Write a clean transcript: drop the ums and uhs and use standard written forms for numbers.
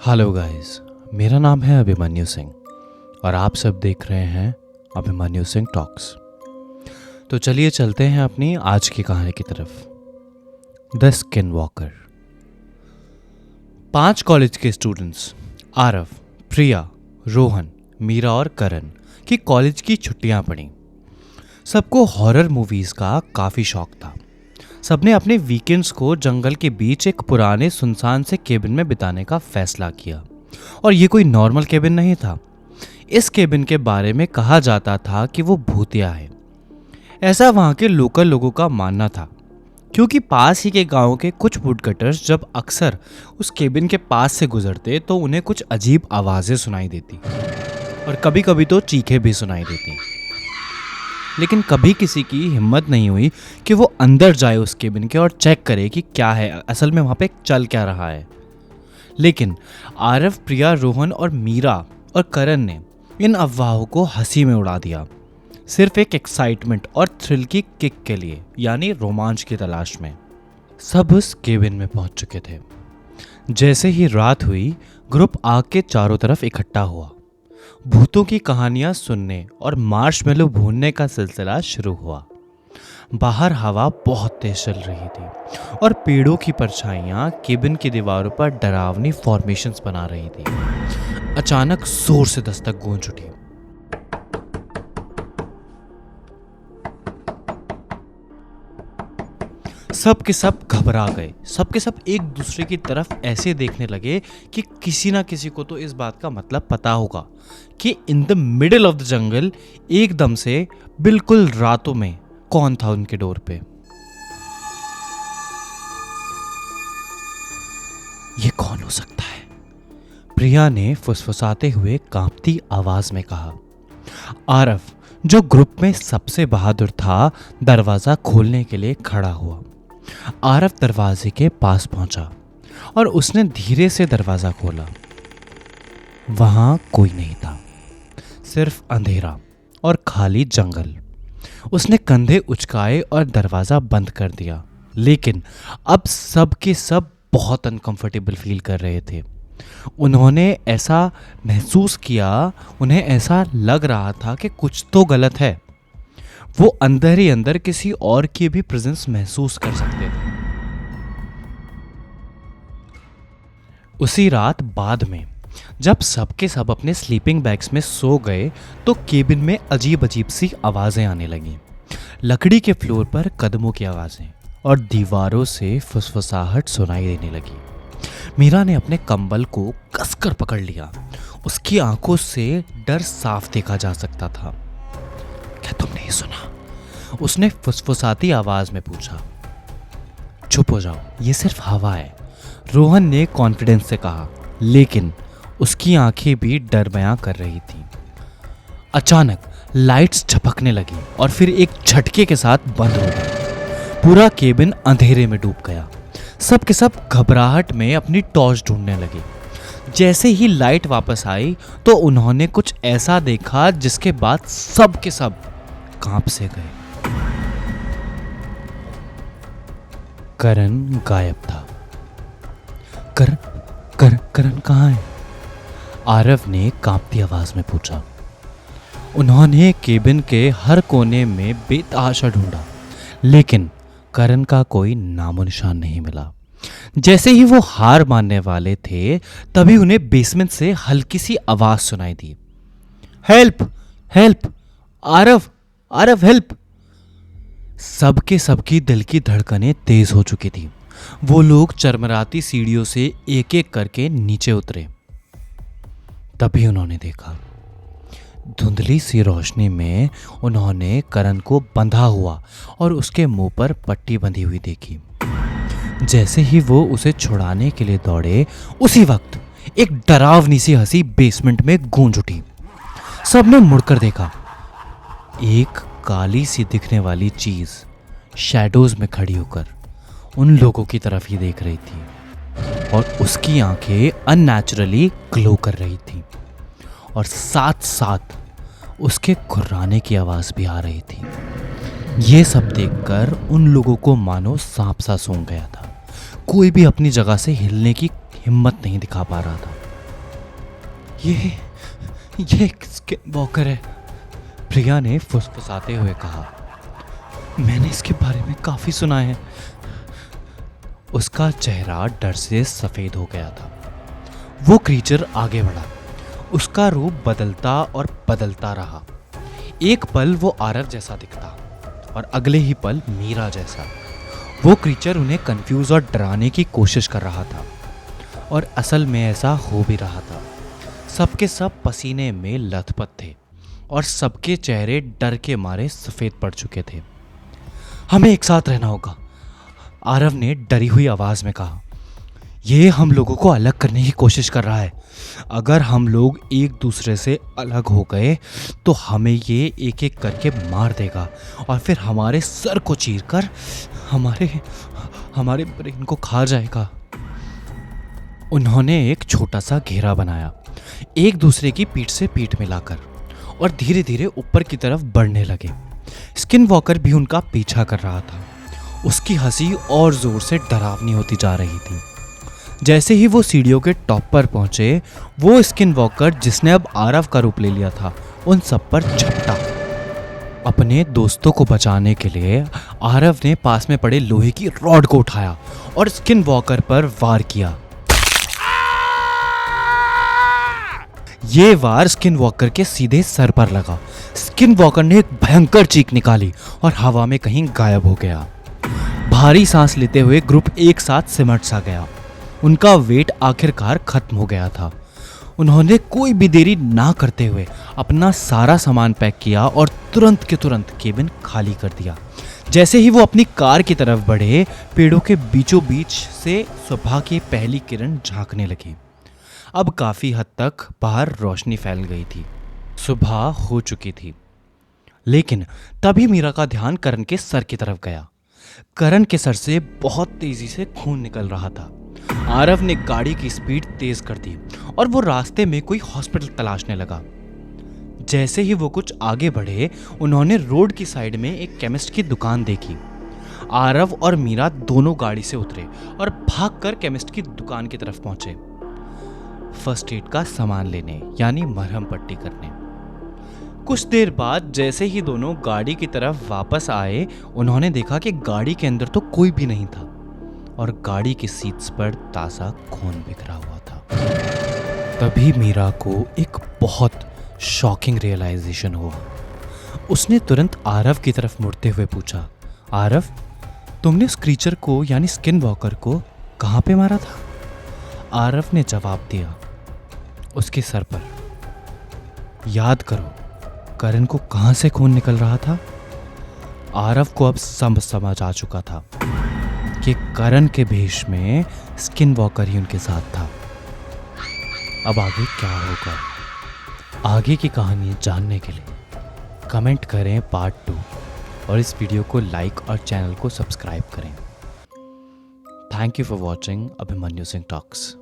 Hello guys, मेरा नाम है अभिमन्यु सिंह और आप सब देख रहे हैं अभिमन्यु सिंह टॉक्स। तो चलिए चलते हैं अपनी आज की कहानी की तरफ। The skin walker. 5 कॉलेज के स्टूडेंट्स आरव, प्रिया, रोहन, मीरा और करण की कॉलेज की छुट्टियां पड़ी। सबको हॉरर मूवीज़ का काफ़ी शौक था। सबने अपने वीकेंड्स को जंगल के बीच एक पुराने सुनसान से केबिन में बिताने का फैसला किया। और ये कोई नॉर्मल केबिन नहीं था। इस केबिन के बारे में कहा जाता था कि वो भूतिया है। ऐसा वहाँ के लोकल लोगों का मानना था, क्योंकि पास ही के गांव के कुछ वुडकटर्स जब अक्सर उस केबिन के पास से गुजरते तो उन्हें कुछ अजीब आवाज़ें सुनाई देती और कभी कभी तो चीखें भी सुनाई देती। लेकिन कभी किसी की हिम्मत नहीं हुई कि वो अंदर जाए उस केबिन के और चेक करे कि क्या है असल में वहाँ पे चल क्या रहा है। लेकिन आरव, प्रिया, रोहन और मीरा और करण ने इन अफवाहों को हंसी में उड़ा दिया, सिर्फ एक एक्साइटमेंट और थ्रिल की किक के लिए, यानी रोमांच की तलाश में। सब उस केबिन में पहुंच चुके थे। जैसे ही रात हुई, ग्रुप आग के चारों तरफ इकट्ठा हुआ। भूतों की कहानियां सुनने और मार्शमेलो भूनने का सिलसिला शुरू हुआ। बाहर हवा बहुत तेज चल रही थी और पेड़ों की परछाइयां केबिन की दीवारों पर डरावनी फॉर्मेशंस बना रही थी। अचानक जोर से दस्तक गूंज उठी। सब के सब घबरा गए। सब के सब एक दूसरे की तरफ ऐसे देखने लगे कि किसी ना किसी को तो इस बात का मतलब पता होगा कि in the middle of the jungle एकदम से बिल्कुल रातों में कौन था उनके डोर पे। ये कौन हो सकता है? प्रिया ने फुसफुसाते हुए कांपती आवाज में कहा। आरव, जो ग्रुप में सबसे बहादुर था, दरवाजा खोलने के लिए खड़ा हुआ। आरव दरवाजे के पास पहुंचा और उसने धीरे से दरवाजा खोला। वहां कोई नहीं था, सिर्फ अंधेरा और खाली जंगल। उसने कंधे उचकाए और दरवाजा बंद कर दिया। लेकिन अब सब के सब बहुत अनकंफर्टेबल फील कर रहे थे। उन्होंने ऐसा महसूस किया, उन्हें ऐसा लग रहा था कि कुछ तो गलत है। वो अंदर ही अंदर किसी और की भी प्रेजेंस महसूस कर सकते थे। उसी रात बाद में जब सबके सब अपने स्लीपिंग बैग्स में सो गए तो केबिन में अजीब अजीब सी आवाजें आने लगीं। लकड़ी के फ्लोर पर कदमों की आवाजें और दीवारों से फुसफुसाहट सुनाई देने लगी। मीरा ने अपने कंबल को कसकर पकड़ लिया। उसकी आंखों से डर साफ देखा जा सकता था। क्या तुमने ये सुना? उसने फुसफुसाती आवाज में पूछा। चुप हो जाओ, ये सिर्फ हवा है, रोहन ने कॉन्फिडेंस से कहा, लेकिन उसकी आंखें भी डर बयां कर रही थीं। अचानक लाइट्स झपकने लगी और फिर एक झटके के साथ बंद हो गई। पूरा केबिन अंधेरे में डूब गया। सब के सब घबराहट में अपनी टॉर्च ढूंढने लगे। जैसे ही लाइट वापस आई तो उन्होंने कुछ ऐसा देखा जिसके बाद सब के सब कांप से गए। करण गायब था। करण कहाँ है? आरव ने कांपती आवाज में पूछा। उन्होंने केबिन के हर कोने में बेतहाशा ढूंढा, लेकिन करण का कोई नामो निशान नहीं मिला। जैसे ही वो हार मानने वाले थे, तभी उन्हें बेसमेंट से हल्की सी आवाज सुनाई दी। Help help, Aarav help. सबकी दिल की धड़कनें तेज हो चुकी थी। वो लोग चरमराती सीढ़ियों से एक एक करके नीचे उतरे। तभी उन्होंने देखा, धुंधली सी रोशनी में उन्होंने करण को बंधा हुआ और उसके मुंह पर पट्टी बंधी हुई देखी। जैसे ही वो उसे छुड़ाने के लिए दौड़े, उसी वक्त एक डरावनी सी हंसी बेसमेंट में गूंज उठी। सबने मुड़कर देखा। एक काली सी दिखने वाली चीज शैडोज में खड़ी होकर उन लोगों की तरफ ही देख रही थी और उसकी आंखें अननेचुरली ग्लो कर रही थी और साथ साथ उसके घुर्राने की आवाज भी आ रही थी। ये सब देखकर उन लोगों को मानो सांप सा सूंघ गया था। कोई भी अपनी जगह से हिलने की हिम्मत नहीं दिखा पा रहा था। ये एक स्किन वॉकर है, प्रिया ने फुसफुसाते हुए कहा। मैंने इसके बारे में काफी सुना है। उसका चेहरा डर से सफेद हो गया था। वो क्रीचर आगे बढ़ा। उसका रूप बदलता और बदलता रहा। एक पल वो आरव जैसा दिखता और अगले ही पल मीरा जैसा। वो क्रीचर उन्हें कंफ्यूज और डराने की कोशिश कर रहा था और असल में ऐसा हो भी रहा था। सबके सब पसीने में लथपथ थे और सबके चेहरे डर के मारे सफेद पड़ चुके थे। हमें एक साथ रहना होगा, आरव ने डरी हुई आवाज में कहा। ये हम लोगों को अलग करने की कोशिश कर रहा है। अगर हम लोग एक दूसरे से अलग हो गए तो हमें ये एक एक करके मार देगा और फिर हमारे सर को चीरकर हमारे ब्रेन को खा जाएगा। उन्होंने एक छोटा सा घेरा बनाया, एक दूसरे की पीठ से पीठ मिलाकर, और धीरे धीरे ऊपर की तरफ बढ़ने लगे। स्किन वॉकर भी उनका पीछा कर रहा था। उसकी हंसी और जोर से डरावनी होती जा रही थी। जैसे ही वो सीढ़ियों के टॉप पर पहुंचे, वो स्किन वॉकर जिसने अब आरव का रूप ले लिया था, उन सब पर झपटा। अपने दोस्तों को बचाने के लिए आरव ने पास में पड़े लोहे की रॉड को उठाया और स्किन वॉकर पर वार किया। ये वार स्किन वॉकर के सीधे सर पर लगा। स्किन वॉकर ने एक भयंकर चीख निकाली और हवा में कहीं गायब हो गया। भारी सांस लेते हुए ग्रुप एक साथ सिमट सा गया। उनका वेट आखिरकार खत्म हो गया था। उन्होंने कोई भी देरी ना करते हुए अपना सारा सामान पैक किया और तुरंत के तुरंत केबिन खाली कर दिया। जैसे ही वो अपनी कार की तरफ बढ़े, पेड़ों के बीचों बीच से सुबह की पहली किरण झांकने लगी। अब काफी हद तक बाहर रोशनी फैल गई थी। सुबह हो चुकी थी। लेकिन तभी मीरा का ध्यान करण के सर की तरफ गया। करण के सर से बहुत तेजी से खून निकल रहा था। आरव ने गाड़ी की स्पीड तेज कर दी और वो रास्ते में कोई हॉस्पिटल तलाशने लगा। जैसे ही वो कुछ आगे बढ़े, उन्होंने रोड की साइड में एक केमिस्ट की दुकान देखी। आरव और मीरा दोनों गाड़ी से उतरे और भागकर केमिस्ट की दुकान की तरफ पहुंचे, फर्स्ट एड का सामान लेने, यानी मरहम पट्टी करने। कुछ देर बाद जैसे ही दोनों गाड़ी की तरफ वापस आए, उन्होंने देखा कि गाड़ी के अंदर तो कोई भी नहीं था और गाड़ी की सीट्स पर ताज़ा खून बिखरा हुआ था। तभी मीरा को एक बहुत शॉकिंग रियलाइजेशन हुआ। उसने तुरंत आरव की तरफ मुड़ते हुए पूछा, आरव, तुमने उस क्रीचर को यानी स्किन वॉकर को कहाँ पे मारा था? आरव ने जवाब दिया, उसके सर पर। याद करो, करण को कहाँ से खून निकल रहा था? आरव को अब सब समझ आ चुका था कि करण के भेष में स्किन वॉकर ही उनके साथ था। अब आगे क्या होगा? आगे की कहानी जानने के लिए कमेंट करें पार्ट 2 और इस वीडियो को लाइक और चैनल को सब्सक्राइब करें। Thank you for watching Abhimanyu Singh talks.